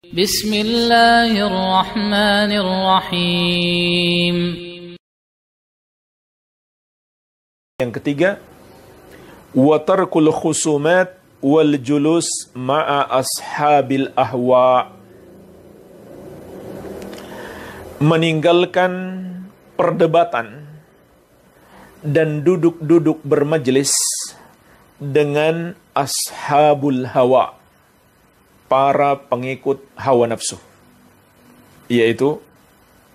Bismillahirrahmanirrahim. Yang ketiga, wa tarkul khusumat wal julus ma'a ashabil ahwa. Meninggalkan perdebatan dan duduk-duduk bermajlis dengan ashabul hawa, para pengikut hawa nafsu, yaitu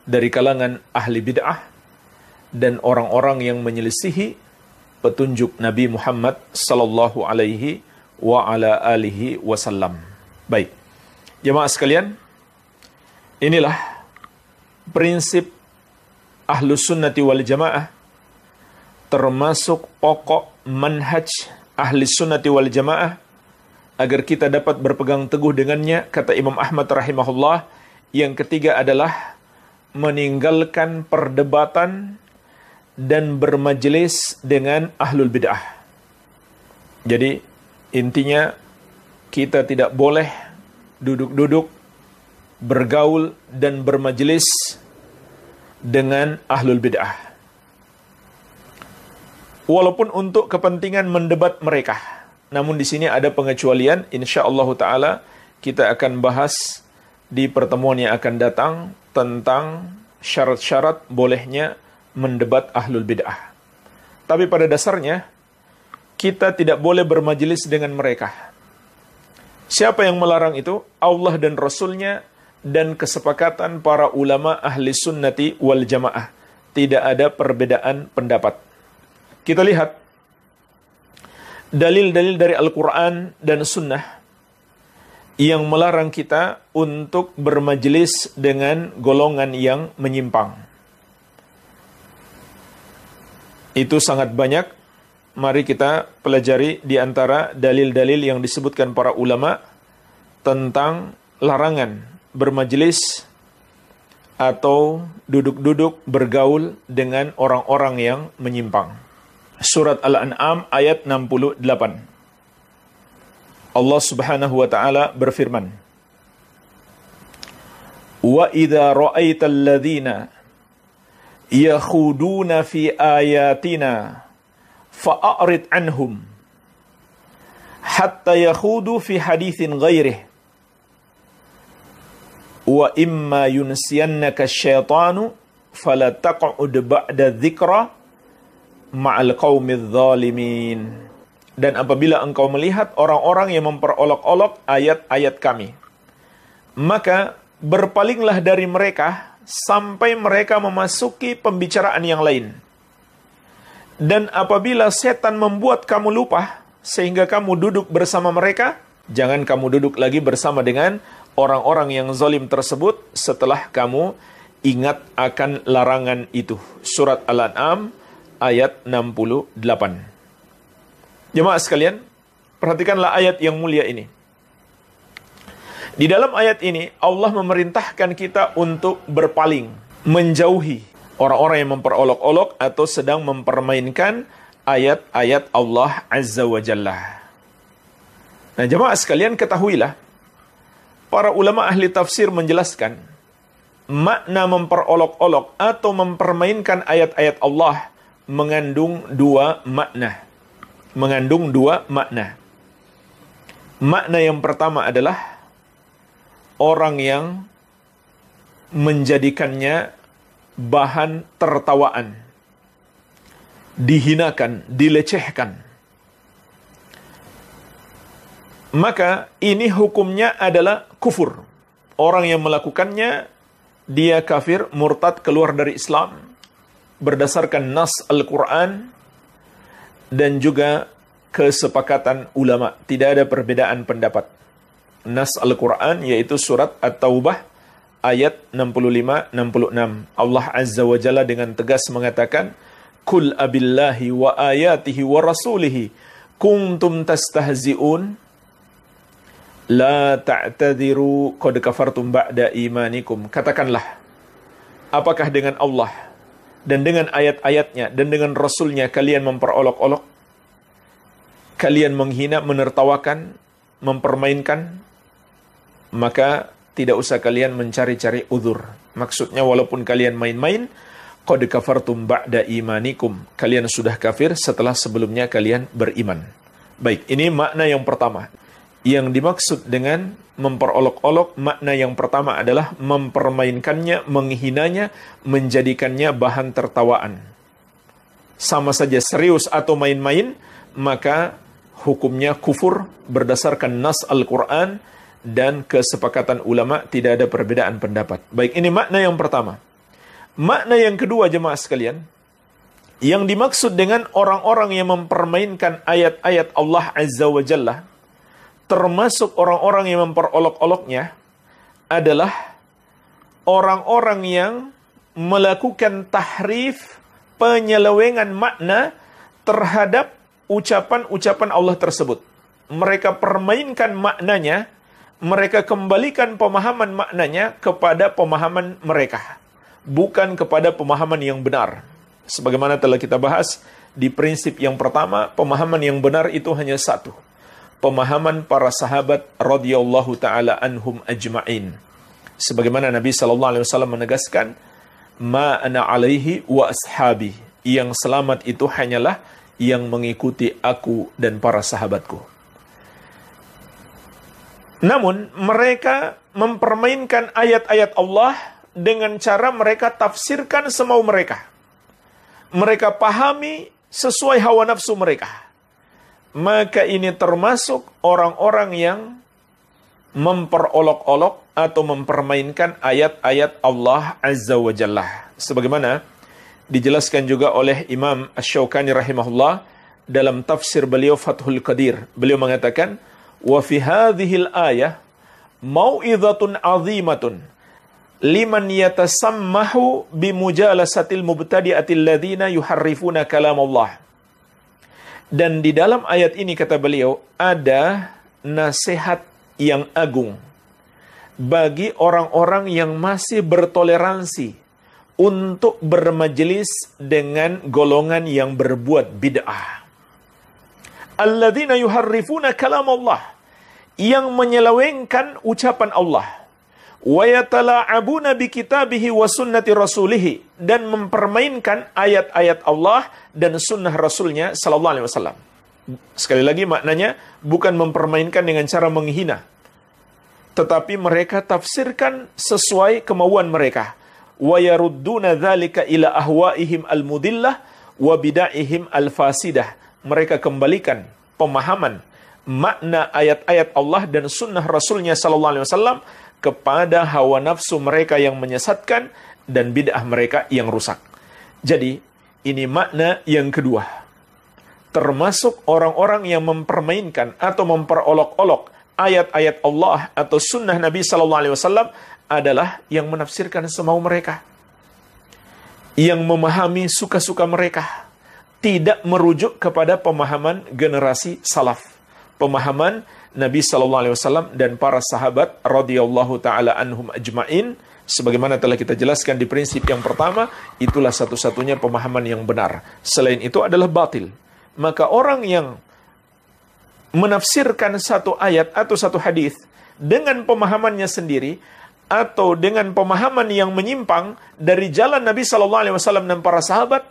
dari kalangan ahli bid'ah dan orang-orang yang menyelisihi petunjuk Nabi Muhammad sallallahu alaihi wa ala alihi wasallam. Baik, jemaah sekalian, inilah prinsip Ahlus Sunnati wal Jamaah, termasuk pokok manhaj Ahli Sunnati wal Jamaah, agar kita dapat berpegang teguh dengannya. Kata Imam Ahmad rahimahullah, yang ketiga adalah meninggalkan perdebatan dan bermajelis dengan ahlul bid'ah. Jadi intinya, kita tidak boleh duduk-duduk, bergaul dan bermajelis dengan ahlul bid'ah, walaupun untuk kepentingan mendebat mereka. Namun di sini ada pengecualian, insyaallah taala kita akan bahas di pertemuan yang akan datang tentang syarat-syarat bolehnya mendebat ahlul bid'ah. Tapi pada dasarnya kita tidak boleh bermajelis dengan mereka. Siapa yang melarang itu? Allah dan Rasulnya dan kesepakatan para ulama ahli sunnati wal jamaah. Tidak ada perbedaan pendapat. Kita lihat dalil-dalil dari Al-Quran dan Sunnah yang melarang kita untuk bermajelis dengan golongan yang menyimpang. Itu sangat banyak. Mari kita pelajari di antara dalil-dalil yang disebutkan para ulama tentang larangan bermajelis atau duduk-duduk bergaul dengan orang-orang yang menyimpang. Surat Al-An'am ayat 68. Allah Subhanahu wa taala berfirman, "Wa idza ra'aital ladzina yakhuduna fi ayatina fa'arid anhum hatta yakhudu fi haditsin ghairihi wa imma yunsiyannaka asyaitanu fala taq'ud ba'da dzikra ma'al qaumidz zalimin." Dan apabila engkau melihat orang-orang yang memperolok-olok ayat-ayat kami, maka berpalinglah dari mereka sampai mereka memasuki pembicaraan yang lain. Dan apabila setan membuat kamu lupa sehingga kamu duduk bersama mereka, jangan kamu duduk lagi bersama dengan orang-orang yang zalim tersebut setelah kamu ingat akan larangan itu. Surat Al-An'am ayat 68. Jemaah sekalian, perhatikanlah ayat yang mulia ini. Di dalam ayat ini, Allah memerintahkan kita untuk berpaling, menjauhi orang-orang yang memperolok-olok atau sedang mempermainkan ayat-ayat Allah Azza wa Jalla. Nah, jemaah sekalian, ketahuilah, para ulama ahli tafsir menjelaskan, makna memperolok-olok atau mempermainkan ayat-ayat Allah mengandung dua makna. Makna yang pertama adalah orang yang menjadikannya bahan tertawaan, dihinakan, dilecehkan. Maka ini hukumnya adalah kufur. Orang yang melakukannya, dia kafir, murtad, keluar dari Islam berdasarkan nas Al-Quran dan juga kesepakatan ulama. Tidak ada perbedaan pendapat. Nas Al-Quran yaitu surat At-Taubah ayat 65-66. Allah Azza wa Jalla dengan tegas mengatakan, "Kul abillahi wa ayatihi wa rasulihi kuntum tastahzi'un la ta'tadiru qad kafartum ba'da imanikum." Katakanlah, apakah dengan Allah dan dengan ayat-ayatnya dan dengan Rasulnya kalian memperolok-olok? Kalian menghina, menertawakan, mempermainkan? Maka tidak usah kalian mencari-cari uzur. Maksudnya walaupun kalian main-main, qad kafartum ba'da imanikum. Kalian sudah kafir setelah sebelumnya kalian beriman. Baik, ini makna yang pertama. Yang dimaksud dengan memperolok-olok, makna yang pertama adalah mempermainkannya, menghinanya, menjadikannya bahan tertawaan. Sama saja serius atau main-main, maka hukumnya kufur berdasarkan nas Al-Quran dan kesepakatan ulama, tidak ada perbedaan pendapat. Baik, ini makna yang pertama. Makna yang kedua, jemaah sekalian, yang dimaksud dengan orang-orang yang mempermainkan ayat-ayat Allah Azza wa Jalla, termasuk orang-orang yang memperolok-oloknya, adalah orang-orang yang melakukan tahrif, penyelewengan makna terhadap ucapan-ucapan Allah tersebut. Mereka permainkan maknanya, mereka kembalikan pemahaman maknanya kepada pemahaman mereka, bukan kepada pemahaman yang benar. Sebagaimana telah kita bahas di prinsip yang pertama, pemahaman yang benar itu hanya satu. Pemahaman para sahabat radhiyallahu ta'ala anhum ajma'in. Sebagaimana Nabi SAW menegaskan, ma ana alaihi wa ashabi. Yang selamat itu hanyalah yang mengikuti aku dan para sahabatku. Namun mereka mempermainkan ayat-ayat Allah dengan cara mereka tafsirkan semau mereka. Mereka pahami sesuai hawa nafsu mereka. Maka ini termasuk orang-orang yang memperolok-olok atau mempermainkan ayat-ayat Allah Azza wa Jalla. Sebagaimana dijelaskan juga oleh Imam Asy-Syaukani rahimahullah dalam tafsir beliau Fathul Qadir. Beliau mengatakan, wa fi hadhil ayah mau'izatun 'azimatun liman yatasammahu bimujalasatil mubtadi'atil ladzina yuharrifuna kalam Allah. Dan di dalam ayat ini, kata beliau, ada nasihat yang agung bagi orang-orang yang masih bertoleransi untuk bermajelis dengan golongan yang berbuat bid'ah. Alladzina yuharrifuna kalam Allah, yang menyelewengkan ucapan Allah. Wa yatala'abuna bi kitabihi wa sunnati rasulih, dan mempermainkan ayat-ayat Allah dan sunnah Rasulnya sallallahu alaihi wasallam. Sekali lagi maknanya bukan mempermainkan dengan cara menghina, tetapi mereka tafsirkan sesuai kemauan mereka. Wa yarudduna dzalika ila ahwaihim al-mudillah wa bid'ahihim al-fasidah. Mereka kembalikan pemahaman makna ayat-ayat Allah dan sunnah Rasulnya sallallahu alaihi wasallam kepada hawa nafsu mereka yang menyesatkan dan bid'ah mereka yang rusak. Jadi, ini makna yang kedua. Termasuk orang-orang yang mempermainkan atau memperolok-olok ayat-ayat Allah atau sunnah Nabi sallallahu alaihi wasallam adalah yang menafsirkan semau mereka, yang memahami suka-suka mereka, tidak merujuk kepada pemahaman generasi salaf, pemahaman Nabi sallallahu alaihi wasallam dan para sahabat radhiyallahu taala anhum ajmain. Sebagaimana telah kita jelaskan di prinsip yang pertama, itulah satu-satunya pemahaman yang benar. Selain itu adalah batil. Maka orang yang menafsirkan satu ayat atau satu hadis dengan pemahamannya sendiri atau dengan pemahaman yang menyimpang dari jalan Nabi sallallahu alaihi wasallam dan para sahabat,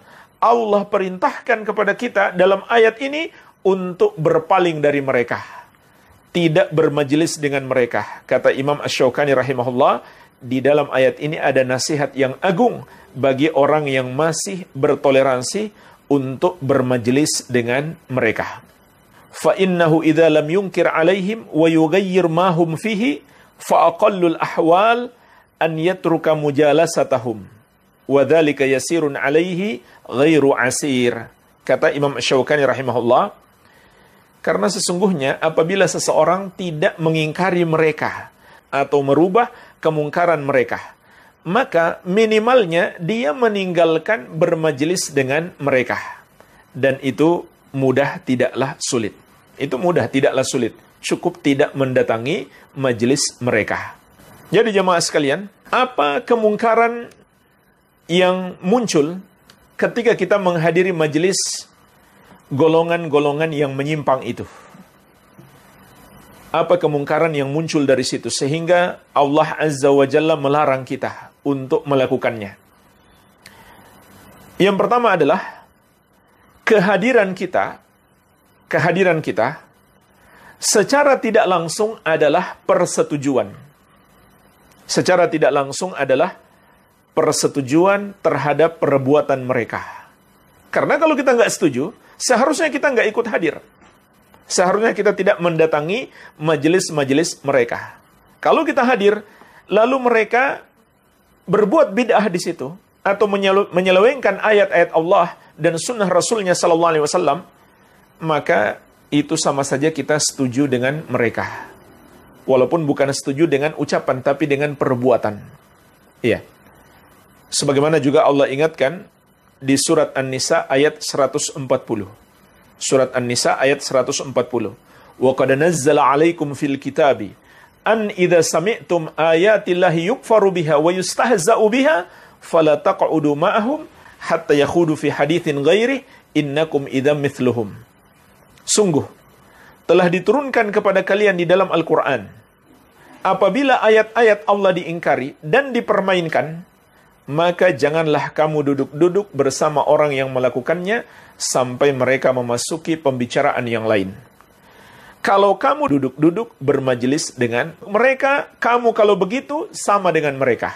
Allah perintahkan kepada kita dalam ayat ini untuk berpaling dari mereka, tidak bermajelis dengan mereka. Kata Imam Asy-Syaukani rahimahullah, di dalam ayat ini ada nasihat yang agung bagi orang yang masih bertoleransi untuk bermajelis dengan mereka. Fa innahu idza lam yunkir alaihim wa yughayyir ma hum fihi fa aqallul ahwal an yatruka mujalasatahum wa dzalika yasirun alaihi ghairu asir. Kata Imam Asy-Syaukani rahimahullah, karena sesungguhnya apabila seseorang tidak mengingkari mereka atau merubah kemungkaran mereka, maka minimalnya dia meninggalkan bermajelis dengan mereka. Dan itu mudah tidaklah sulit. Itu mudah tidaklah sulit. Cukup tidak mendatangi majelis mereka. Jadi jemaah sekalian, apa kemungkaran yang muncul ketika kita menghadiri majelis golongan-golongan yang menyimpang itu? apa kemungkaran yang muncul dari situ, sehingga Allah Azza wa Jalla melarang kita untuk melakukannya. Yang pertama adalah kehadiran kita secara tidak langsung adalah persetujuan. Secara tidak langsung adalah persetujuan terhadap perbuatan mereka. Karena kalau kita nggak setuju, seharusnya kita nggak ikut hadir. Seharusnya kita tidak mendatangi majelis-majelis mereka. Kalau kita hadir, lalu mereka berbuat bid'ah di situ, atau menyelewengkan ayat-ayat Allah dan sunnah Rasulnya Sallallahu Alaihi Wasallam, maka itu sama saja kita setuju dengan mereka. Walaupun bukan setuju dengan ucapan, tapi dengan perbuatan. Iya. Sebagaimana juga Allah ingatkan di surat An-Nisa ayat 140. Surat An-Nisa ayat 140. Wa qad nazzala 'alaikum fil kitabi an idza sami'tum ayatillahi yukfaru biha wa yustahza'u biha fala taq'udu ma'ahum hatta yakhudu fi haditsin ghairi innakum idzam mithluhum. Sungguh telah diturunkan kepada kalian di dalam Al-Qur'an, apabila ayat-ayat Allah diingkari dan dipermainkan, maka janganlah kamu duduk-duduk bersama orang yang melakukannya sampai mereka memasuki pembicaraan yang lain. Kalau kamu duduk-duduk bermajelis dengan mereka, kamu kalau begitu sama dengan mereka.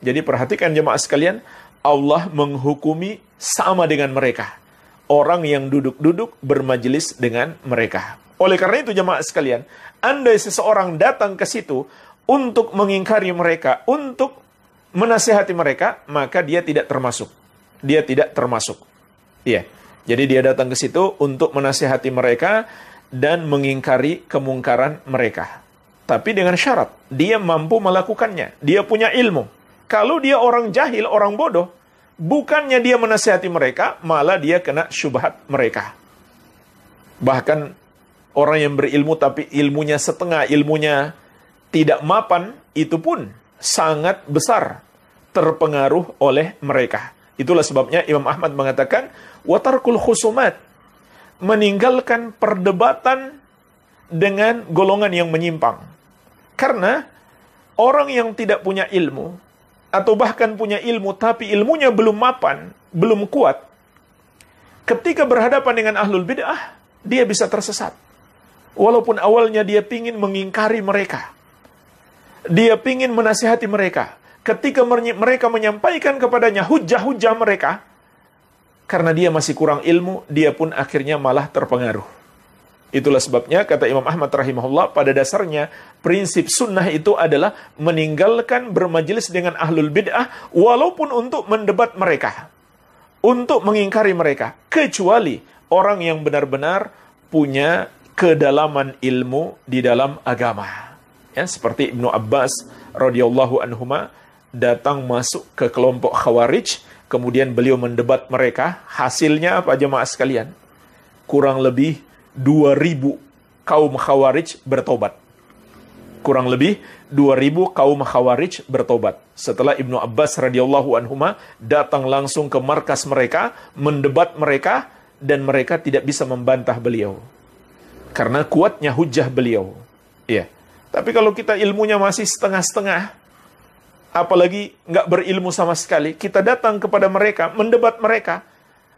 Jadi perhatikan jemaah sekalian, Allah menghukumi sama dengan mereka. Orang yang duduk-duduk bermajelis dengan mereka. Oleh karena itu jemaah sekalian, andai seseorang datang ke situ untuk mengingkari mereka, untuk menasihati mereka, maka dia tidak termasuk. Dia tidak termasuk. Iya. Jadi dia datang ke situ untuk menasihati mereka dan mengingkari kemungkaran mereka. Tapi dengan syarat, dia mampu melakukannya. Dia punya ilmu. Kalau dia orang jahil, orang bodoh, bukannya dia menasihati mereka, malah dia kena syubhat mereka. Bahkan orang yang berilmu tapi ilmunya setengah, ilmunya tidak mapan, itu pun sangat besar terpengaruh oleh mereka. Itulah sebabnya Imam Ahmad mengatakan, watarkul khusumat, meninggalkan perdebatan dengan golongan yang menyimpang. Karena orang yang tidak punya ilmu, atau bahkan punya ilmu tapi ilmunya belum mapan, belum kuat, ketika berhadapan dengan ahlul bid'ah, dia bisa tersesat. Walaupun awalnya dia pingin mengingkari mereka, dia pingin menasihati mereka. Ketika mereka menyampaikan kepadanya hujah-hujah mereka, karena dia masih kurang ilmu, dia pun akhirnya malah terpengaruh. Itulah sebabnya, kata Imam Ahmad rahimahullah, pada dasarnya prinsip sunnah itu adalah meninggalkan bermajelis dengan ahlul bid'ah, walaupun untuk mendebat mereka, untuk mengingkari mereka, kecuali orang yang benar-benar punya kedalaman ilmu di dalam agama. Ya, seperti Ibnu Abbas radhiyallahu anhuma datang masuk ke kelompok Khawarij, kemudian beliau mendebat mereka. Hasilnya apa jemaah sekalian? Kurang lebih 2.000 kaum Khawarij bertobat. Kurang lebih 2.000 kaum Khawarij bertobat. Setelah Ibnu Abbas radhiyallahu anhuma datang langsung ke markas mereka, mendebat mereka, dan mereka tidak bisa membantah beliau. Karena kuatnya hujah beliau. Iya. Tapi kalau kita ilmunya masih setengah-setengah, apalagi nggak berilmu sama sekali, kita datang kepada mereka, mendebat mereka,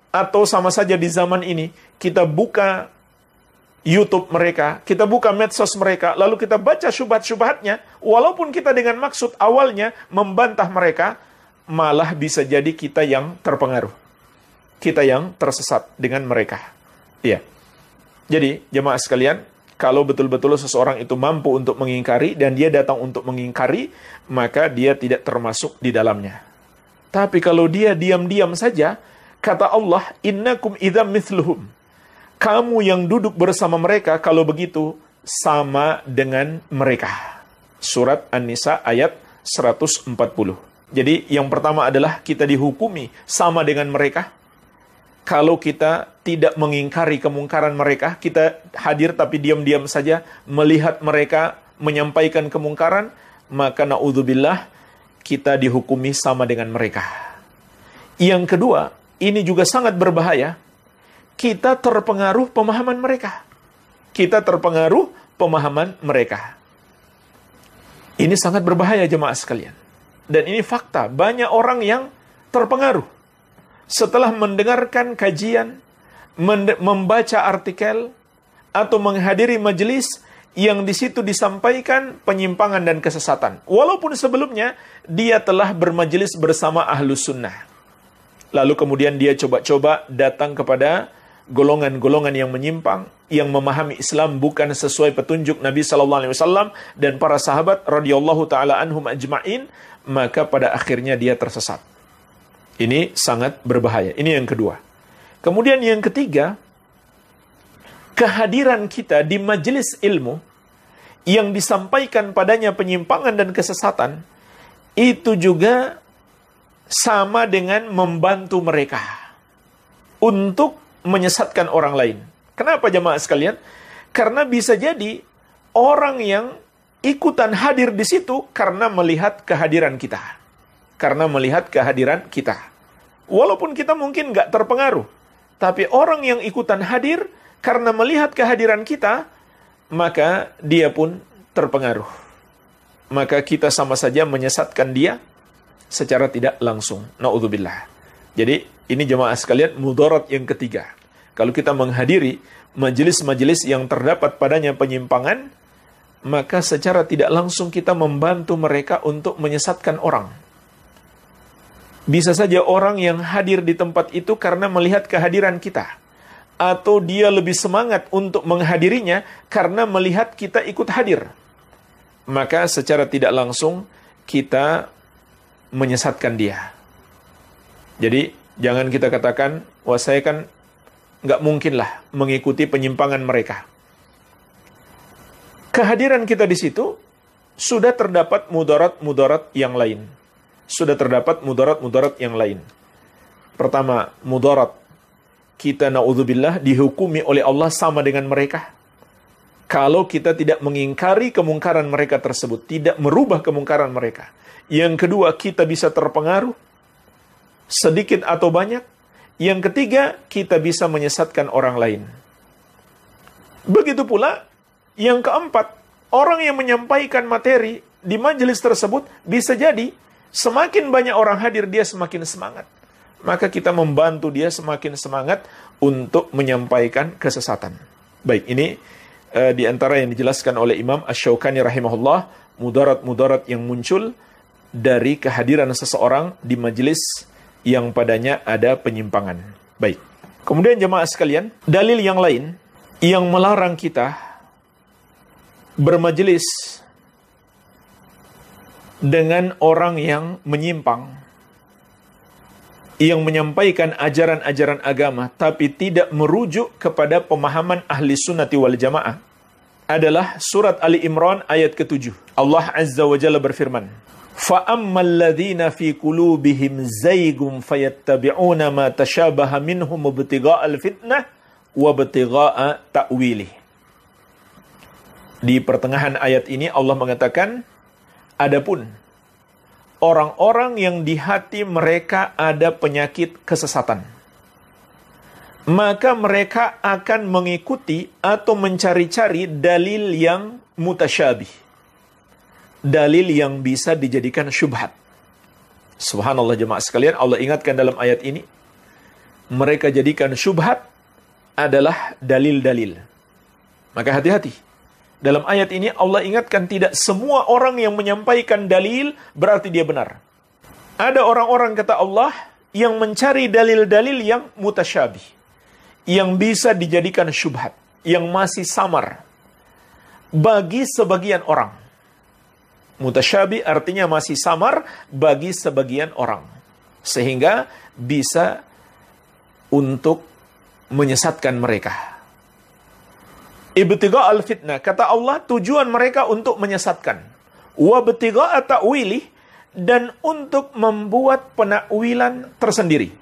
atau sama saja di zaman ini, kita buka YouTube mereka, kita buka medsos mereka, lalu kita baca syubhat-syubhatnya, walaupun kita dengan maksud awalnya membantah mereka, malah bisa jadi kita yang terpengaruh. Kita yang tersesat dengan mereka. Iya. Jadi, jemaah sekalian, kalau betul-betul seseorang itu mampu untuk mengingkari, dan dia datang untuk mengingkari, maka dia tidak termasuk di dalamnya. Tapi kalau dia diam-diam saja, kata Allah, innakum idzam mithluhum. Kamu yang duduk bersama mereka, kalau begitu, sama dengan mereka. Surat An-Nisa ayat 140. Jadi yang pertama adalah kita dihukumi sama dengan mereka. Kalau kita tidak mengingkari kemungkaran mereka, kita hadir tapi diam-diam saja melihat mereka menyampaikan kemungkaran, maka na'udzubillah kita dihukumi sama dengan mereka. Yang kedua, ini juga sangat berbahaya. Kita terpengaruh pemahaman mereka. Kita terpengaruh pemahaman mereka. Ini sangat berbahaya jemaah sekalian. Dan ini fakta, banyak orang yang terpengaruh setelah mendengarkan kajian, membaca artikel, atau menghadiri majelis yang di situ disampaikan penyimpangan dan kesesatan. Walaupun sebelumnya dia telah bermajelis bersama ahlus sunnah. Lalu kemudian dia coba-coba datang kepada golongan-golongan yang menyimpang, yang memahami Islam bukan sesuai petunjuk Nabi SAW dan para sahabat radhiyallahu taala anhum ajma'in, maka pada akhirnya dia tersesat. Ini sangat berbahaya. Ini yang kedua. Kemudian yang ketiga, kehadiran kita di majelis ilmu yang disampaikan padanya penyimpangan dan kesesatan, itu juga sama dengan membantu mereka untuk menyesatkan orang lain. Kenapa jemaah sekalian? Karena bisa jadi orang yang ikutan hadir di situ karena melihat kehadiran kita. Karena melihat kehadiran kita. Walaupun kita mungkin nggak terpengaruh, tapi orang yang ikutan hadir karena melihat kehadiran kita, maka dia pun terpengaruh. Maka kita sama saja menyesatkan dia secara tidak langsung. Na'udzubillah. Jadi ini jemaah sekalian mudarat yang ketiga. Kalau kita menghadiri majelis-majelis yang terdapat padanya penyimpangan, maka secara tidak langsung kita membantu mereka untuk menyesatkan orang. Bisa saja orang yang hadir di tempat itu karena melihat kehadiran kita, atau dia lebih semangat untuk menghadirinya karena melihat kita ikut hadir. Maka secara tidak langsung kita menyesatkan dia. Jadi jangan kita katakan, wah saya kan nggak mungkin lah mengikuti penyimpangan mereka. Kehadiran kita di situ sudah terdapat mudarat-mudarat yang lain. Sudah terdapat mudarat-mudarat yang lain. Pertama, mudarat. Kita na'udzubillah dihukumi oleh Allah sama dengan mereka. Kalau kita tidak mengingkari kemungkaran mereka tersebut, tidak merubah kemungkaran mereka. Yang kedua, kita bisa terpengaruh, sedikit atau banyak. Yang ketiga, kita bisa menyesatkan orang lain. Begitu pula, yang keempat, orang yang menyampaikan materi di majelis tersebut bisa jadi semakin banyak orang hadir, dia semakin semangat. Maka kita membantu dia semakin semangat untuk menyampaikan kesesatan. Baik, ini di antara yang dijelaskan oleh Imam Asy-Syaukani rahimahullah, mudarat-mudarat yang muncul dari kehadiran seseorang di majelis yang padanya ada penyimpangan. Baik. Kemudian jemaah sekalian, dalil yang lain yang melarang kita bermajelis dengan orang yang menyimpang, yang menyampaikan ajaran-ajaran agama tapi tidak merujuk kepada pemahaman ahli sunnati wal jamaah, adalah surat Ali Imran ayat ke-7. Allah Azza wa Jalla berfirman, فَأَمَّا الَّذِينَ فِي قُلُوبِهِمْ زَيْغٌ فَيَتَّبِعُونَ مَا تَشَابَهَ مِنْهُ ابْتِغَاءَ الْفِتْنَةِ وَابْتِغَاءَ تَأْوِيلِهِ. Di pertengahan ayat ini Allah mengatakan, adapun orang-orang yang di hati mereka ada penyakit kesesatan, maka mereka akan mengikuti atau mencari-cari dalil yang mutasyabih, dalil yang bisa dijadikan syubhat. Subhanallah jemaah sekalian, Allah ingatkan dalam ayat ini, mereka jadikan syubhat adalah dalil-dalil. Maka hati-hati. Dalam ayat ini Allah ingatkan tidak semua orang yang menyampaikan dalil berarti dia benar. Ada orang-orang kata Allah yang mencari dalil-dalil yang mutasyabih, yang bisa dijadikan syubhat, yang masih samar bagi sebagian orang. Mutasyabih artinya masih samar bagi sebagian orang, sehingga bisa untuk menyesatkan mereka. Ibtigha al-fitnah, kata Allah, tujuan mereka untuk menyesatkan. Wa ibtigha ta'wilih, dan untuk membuat penakwilan tersendiri.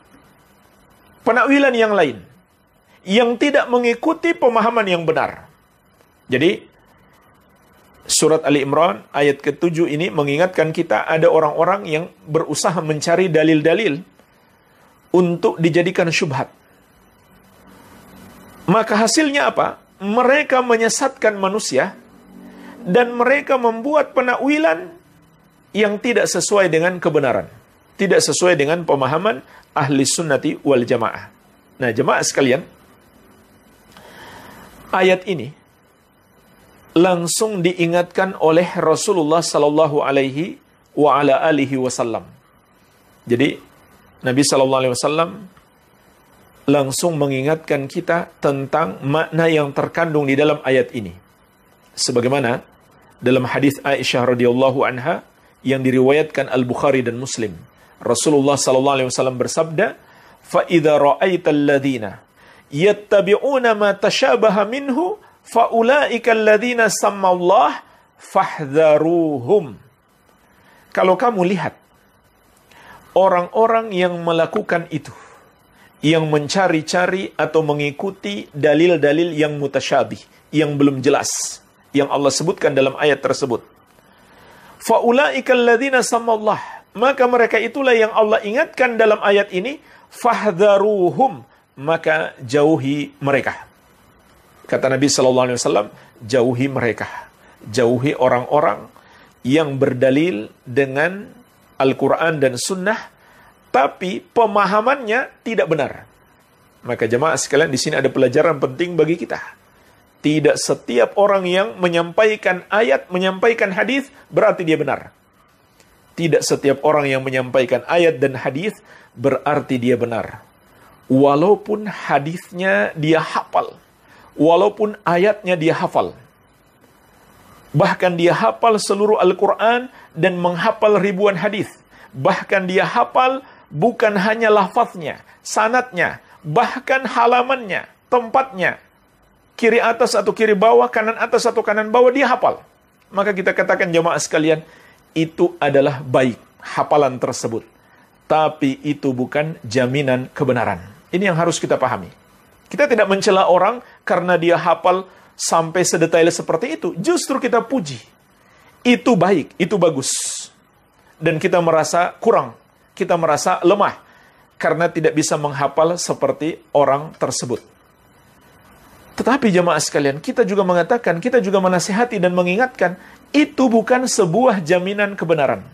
Penakwilan yang lain, yang tidak mengikuti pemahaman yang benar. Jadi, surat Ali Imran ayat ke-7 ini mengingatkan kita ada orang-orang yang berusaha mencari dalil-dalil untuk dijadikan syubhat. Maka hasilnya apa? Mereka menyesatkan manusia dan mereka membuat penakwilan yang tidak sesuai dengan kebenaran, tidak sesuai dengan pemahaman ahli sunnati wal jamaah. Nah, jemaah sekalian, ayat ini langsung diingatkan oleh Rasulullah sallallahu alaihi wa ala alihi wasallam. Jadi Nabi sallallahu alaihi wasallam langsung mengingatkan kita tentang makna yang terkandung di dalam ayat ini. Sebagaimana dalam hadis Aisyah radhiyallahu anha yang diriwayatkan Al-Bukhari dan Muslim. Rasulullah sallallahu alaihi wasallam bersabda, "Fa idza ra'aital ladzina yattabi'una ma tashabaha minhu fa ulaika alladzina sammallah fahdharuhum." Kalau kamu lihat orang-orang yang melakukan itu, yang mencari-cari atau mengikuti dalil-dalil yang mutasyabih, yang belum jelas, yang Allah sebutkan dalam ayat tersebut. Faulaika alladzina sammallah, maka mereka itulah yang Allah ingatkan dalam ayat ini, fahdharuhum, maka jauhi mereka. Kata Nabi sallallahu alaihi wasallam, jauhi mereka, jauhi orang-orang yang berdalil dengan Al-Quran dan Sunnah, tapi pemahamannya tidak benar. Maka jemaah sekalian, di sini ada pelajaran penting bagi kita. Tidak setiap orang yang menyampaikan ayat, menyampaikan hadis berarti dia benar. Tidak setiap orang yang menyampaikan ayat dan hadis berarti dia benar. Walaupun hadisnya dia hafal, walaupun ayatnya dia hafal. Bahkan dia hafal seluruh Al-Quran dan menghafal ribuan hadis. Bahkan dia hafal bukan hanya lafaznya, sanadnya, bahkan halamannya, tempatnya, kiri atas atau kiri bawah, kanan atas atau kanan bawah, dia hafal. Maka kita katakan jemaah sekalian, itu adalah baik, hafalan tersebut. Tapi itu bukan jaminan kebenaran. Ini yang harus kita pahami. Kita tidak mencela orang karena dia hafal sampai sedetail seperti itu. Justru kita puji. Itu baik, itu bagus. Dan kita merasa kurang, kita merasa lemah karena tidak bisa menghafal seperti orang tersebut. Tetapi jemaah sekalian, kita juga mengatakan, kita juga menasihati dan mengingatkan, itu bukan sebuah jaminan kebenaran.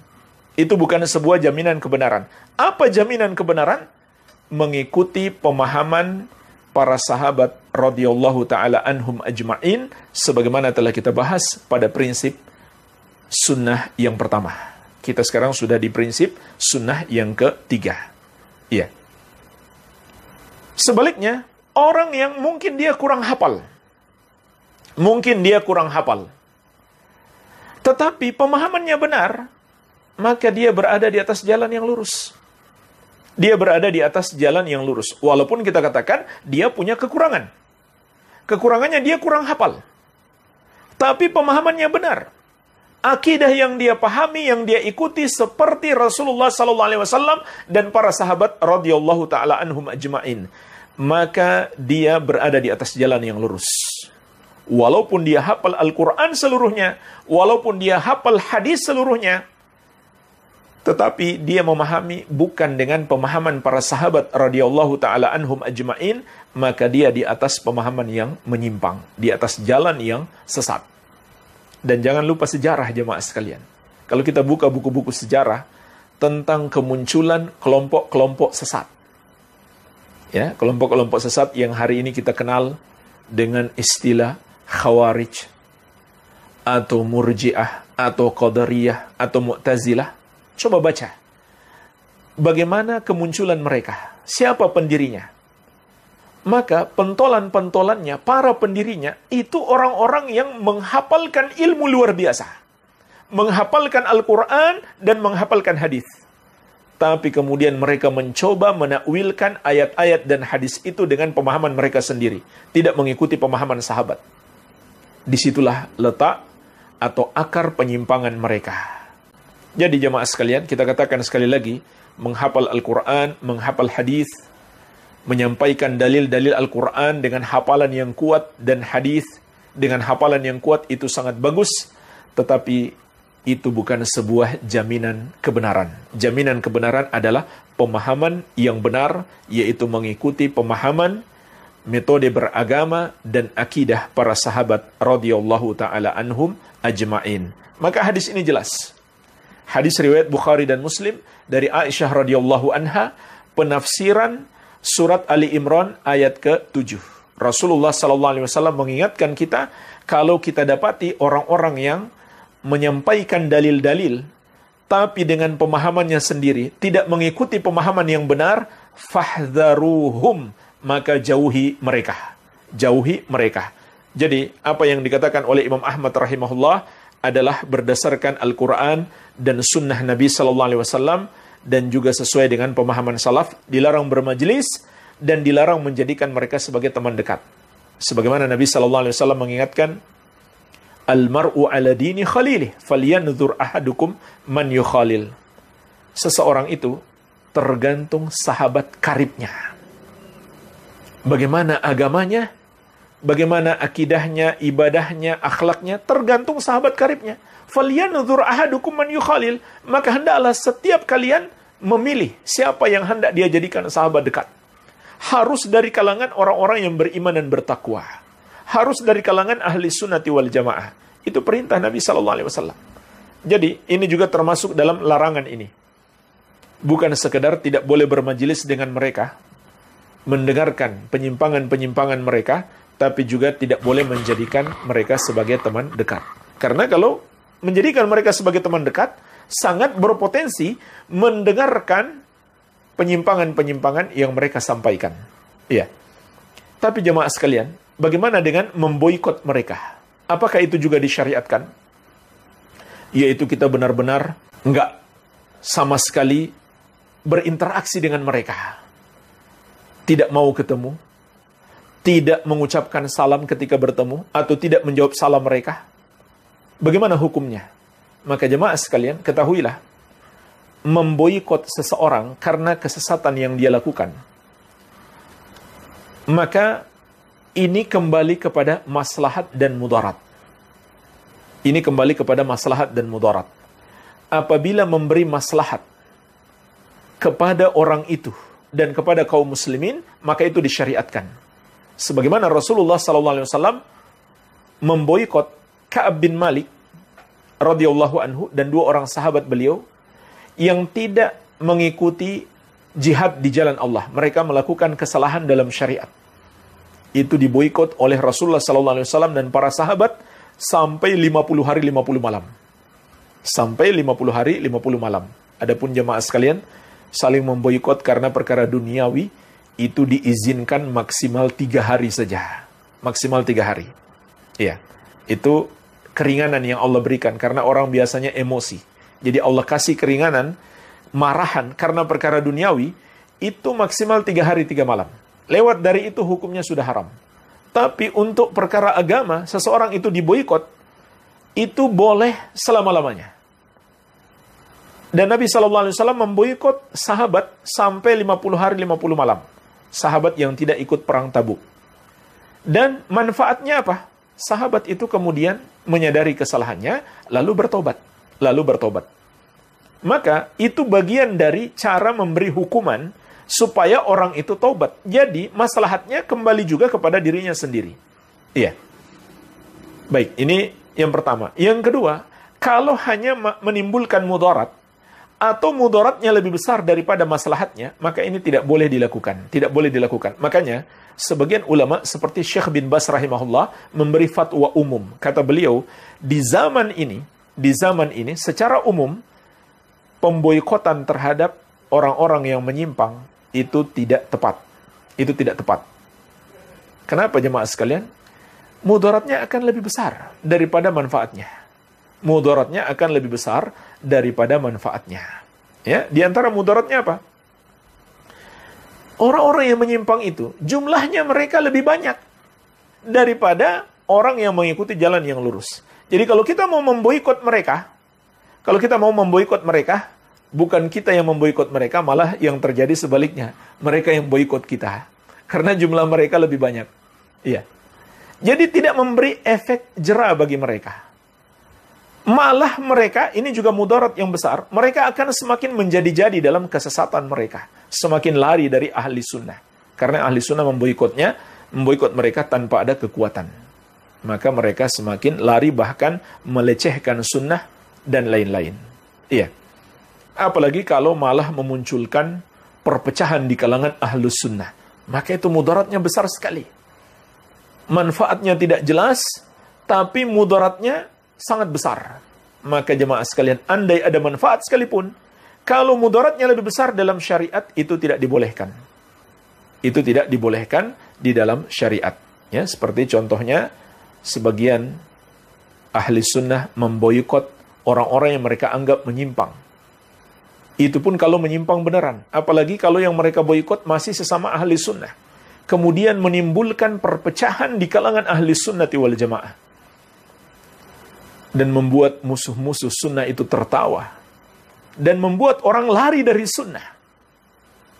Itu bukan sebuah jaminan kebenaran. Apa jaminan kebenaran? Mengikuti pemahaman para sahabat radhiyallahu taala anhum ajma'in, sebagaimana telah kita bahas pada prinsip sunnah yang pertama. Kita sekarang sudah di prinsip sunnah yang ketiga. Iya. Sebaliknya, orang yang mungkin dia kurang hafal. Mungkin dia kurang hafal. Tetapi pemahamannya benar, maka dia berada di atas jalan yang lurus. Dia berada di atas jalan yang lurus. Walaupun kita katakan dia punya kekurangan. Kekurangannya dia kurang hafal. Tapi pemahamannya benar. Akidah yang dia pahami, yang dia ikuti seperti Rasulullah SAW dan para sahabat radhiyallahu ta'ala anhum ajma'in. Maka dia berada di atas jalan yang lurus. Walaupun dia hafal Al-Quran seluruhnya, walaupun dia hafal hadis seluruhnya, tetapi dia memahami bukan dengan pemahaman para sahabat radhiyallahu ta'ala anhum ajma'in, maka dia di atas pemahaman yang menyimpang, di atas jalan yang sesat. Dan jangan lupa sejarah jemaah sekalian. Kalau kita buka buku-buku sejarah tentang kemunculan kelompok-kelompok sesat. Ya, kelompok-kelompok sesat yang hari ini kita kenal dengan istilah Khawarij atau Murji'ah atau Qadariyah atau Mu'tazilah. Coba baca. Bagaimana kemunculan mereka? Siapa pendirinya? Maka pentolan-pentolannya, para pendirinya, itu orang-orang yang menghafalkan ilmu luar biasa. Menghafalkan Al-Quran dan menghafalkan hadis. Tapi kemudian mereka mencoba menakwilkan ayat-ayat dan hadis itu dengan pemahaman mereka sendiri. Tidak mengikuti pemahaman sahabat. Disitulah letak atau akar penyimpangan mereka. Jadi jemaah sekalian, kita katakan sekali lagi, menghafal Al-Quran, menghafal hadis, menyampaikan dalil-dalil Al-Quran dengan hafalan yang kuat dan hadis dengan hafalan yang kuat itu sangat bagus, tetapi itu bukan sebuah jaminan kebenaran. Jaminan kebenaran adalah pemahaman yang benar, yaitu mengikuti pemahaman metode beragama dan akidah para sahabat radhiyallahu taala anhum ajmain. Maka hadis ini jelas. Hadis riwayat Bukhari dan Muslim dari Aisyah radhiyallahu anha, penafsiran surat Ali Imran ayat ke-7. Rasulullah sallallahu alaihi wasallam mengingatkan kita, kalau kita dapati orang-orang yang menyampaikan dalil-dalil tapi dengan pemahamannya sendiri, tidak mengikuti pemahaman yang benar, fahdharuhum, maka jauhi mereka. Jauhi mereka. Jadi, apa yang dikatakan oleh Imam Ahmad rahimahullah adalah berdasarkan Al-Quran dan sunnah Nabi sallallahu alaihi wasallam, dan juga sesuai dengan pemahaman salaf, dilarang bermajlis dan dilarang menjadikan mereka sebagai teman dekat. Sebagaimana Nabi sallallahu alaihi wasallam mengingatkan, Al-mar'u ala dini khalilih, falyanzur ahadukum man yukhalil. Seseorang itu tergantung sahabat karibnya. Bagaimana agamanya, bagaimana akidahnya, ibadahnya, akhlaknya, tergantung sahabat karibnya. Falyanzur ahadukum man yukhalil. Maka hendaklah setiap kalian memilih siapa yang hendak dia jadikan sahabat dekat. Harus dari kalangan orang-orang yang beriman dan bertakwa. Harus dari kalangan ahli sunnati wal jamaah. Itu perintah Nabi sallallahu alaihi wasallam. Jadi, ini juga termasuk dalam larangan ini. Bukan sekedar tidak boleh bermajelis dengan mereka, mendengarkan penyimpangan-penyimpangan mereka, tapi juga tidak boleh menjadikan mereka sebagai teman dekat. Karena kalau menjadikan mereka sebagai teman dekat, sangat berpotensi mendengarkan penyimpangan-penyimpangan yang mereka sampaikan. Iya. Tapi jemaah sekalian, bagaimana dengan memboikot mereka? Apakah itu juga disyariatkan? Yaitu kita benar-benar enggak sama sekali berinteraksi dengan mereka. Tidak mau ketemu, tidak mengucapkan salam ketika bertemu, atau tidak menjawab salam mereka. Bagaimana hukumnya? Maka jemaah sekalian, ketahuilah, memboikot seseorang karena kesesatan yang dia lakukan, maka ini kembali kepada maslahat dan mudarat. Ini kembali kepada maslahat dan mudarat. Apabila memberi maslahat kepada orang itu dan kepada kaum muslimin, maka itu disyariatkan. Sebagaimana Rasulullah SAW memboikot Ka'ab bin Malik radhiyallahu anhu dan dua orang sahabat beliau yang tidak mengikuti jihad di jalan Allah. Mereka melakukan kesalahan dalam syariat. Itu diboikot oleh Rasulullah SAW dan para sahabat sampai 50 hari 50 malam. Sampai 50 hari 50 malam. Adapun jemaah sekalian, saling memboikot karena perkara duniawi itu diizinkan maksimal 3 hari saja. Maksimal 3 hari. Iya. Itu keringanan yang Allah berikan karena orang biasanya emosi. Jadi Allah kasih keringanan, marahan karena perkara duniawi itu maksimal 3 hari 3 malam. Lewat dari itu hukumnya sudah haram. Tapi untuk perkara agama, seseorang itu diboikot, itu boleh selama-lamanya. Dan Nabi SAW memboikot sahabat sampai 50 hari 50 malam. Sahabat yang tidak ikut perang Tabuk. Dan manfaatnya apa? Sahabat itu kemudian menyadari kesalahannya, lalu bertobat. Maka itu bagian dari cara memberi hukuman supaya orang itu taubat. Jadi maslahatnya kembali juga kepada dirinya sendiri. Iya. Baik, ini yang pertama. Yang kedua, kalau hanya menimbulkan mudarat atau mudaratnya lebih besar daripada maslahatnya, maka ini tidak boleh dilakukan. Tidak boleh dilakukan. Makanya sebagian ulama seperti Syekh bin Baz rahimahullah memberi fatwa umum. Kata beliau, di zaman ini secara umum pemboikotan terhadap orang-orang yang menyimpang itu tidak tepat. Itu tidak tepat. Kenapa jemaah sekalian? Mudaratnya akan lebih besar daripada manfaatnya. Mudaratnya akan lebih besar daripada manfaatnya. Ya, di antara mudaratnya apa? Orang-orang yang menyimpang itu, jumlahnya mereka lebih banyak daripada orang yang mengikuti jalan yang lurus. Jadi kalau kita mau memboikot mereka, bukan kita yang memboikot mereka, malah yang terjadi sebaliknya. Mereka yang boikot kita. Karena jumlah mereka lebih banyak. Iya. Jadi tidak memberi efek jera bagi mereka. Malah mereka, ini juga mudarat yang besar, mereka akan semakin menjadi-jadi dalam kesesatan mereka. Semakin lari dari ahli sunnah. Karena ahli sunnah memboikotnya, memboikot mereka tanpa ada kekuatan. Maka mereka semakin lari, bahkan melecehkan sunnah dan lain-lain. Iya. Apalagi kalau malah memunculkan perpecahan di kalangan ahlus sunnah. Maka itu mudaratnya besar sekali. Manfaatnya tidak jelas, tapi mudaratnya sangat besar. Maka jemaah sekalian, andai ada manfaat sekalipun, kalau mudaratnya lebih besar dalam syariat, itu tidak dibolehkan. Itu tidak dibolehkan di dalam syariat. Ya, seperti contohnya, sebagian ahli sunnah memboikot orang-orang yang mereka anggap menyimpang. Itu pun kalau menyimpang beneran. Apalagi kalau yang mereka boikot masih sesama ahli sunnah. Kemudian menimbulkan perpecahan di kalangan ahli sunnati wal jamaah. Dan membuat musuh-musuh sunnah itu tertawa. Dan membuat orang lari dari sunnah.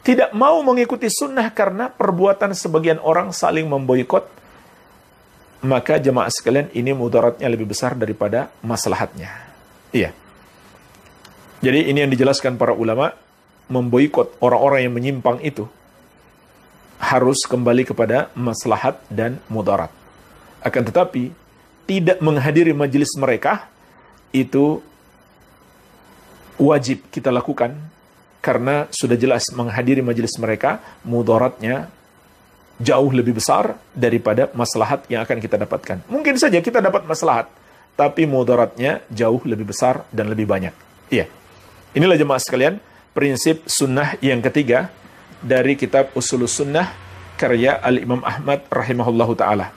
Tidak mau mengikuti sunnah karena perbuatan sebagian orang saling memboikot. Maka jemaah sekalian, ini mudaratnya lebih besar daripada maslahatnya. Iya. Jadi ini yang dijelaskan para ulama, memboikot orang-orang yang menyimpang itu harus kembali kepada maslahat dan mudarat. Akan tetapi, tidak menghadiri majelis mereka, itu wajib kita lakukan, karena sudah jelas menghadiri majelis mereka, mudaratnya jauh lebih besar daripada maslahat yang akan kita dapatkan. Mungkin saja kita dapat maslahat, tapi mudaratnya jauh lebih besar dan lebih banyak. Iya. Inilah jemaah sekalian, prinsip sunnah yang ketiga dari kitab Usulus Sunnah karya Al-Imam Ahmad rahimahullahu ta'ala.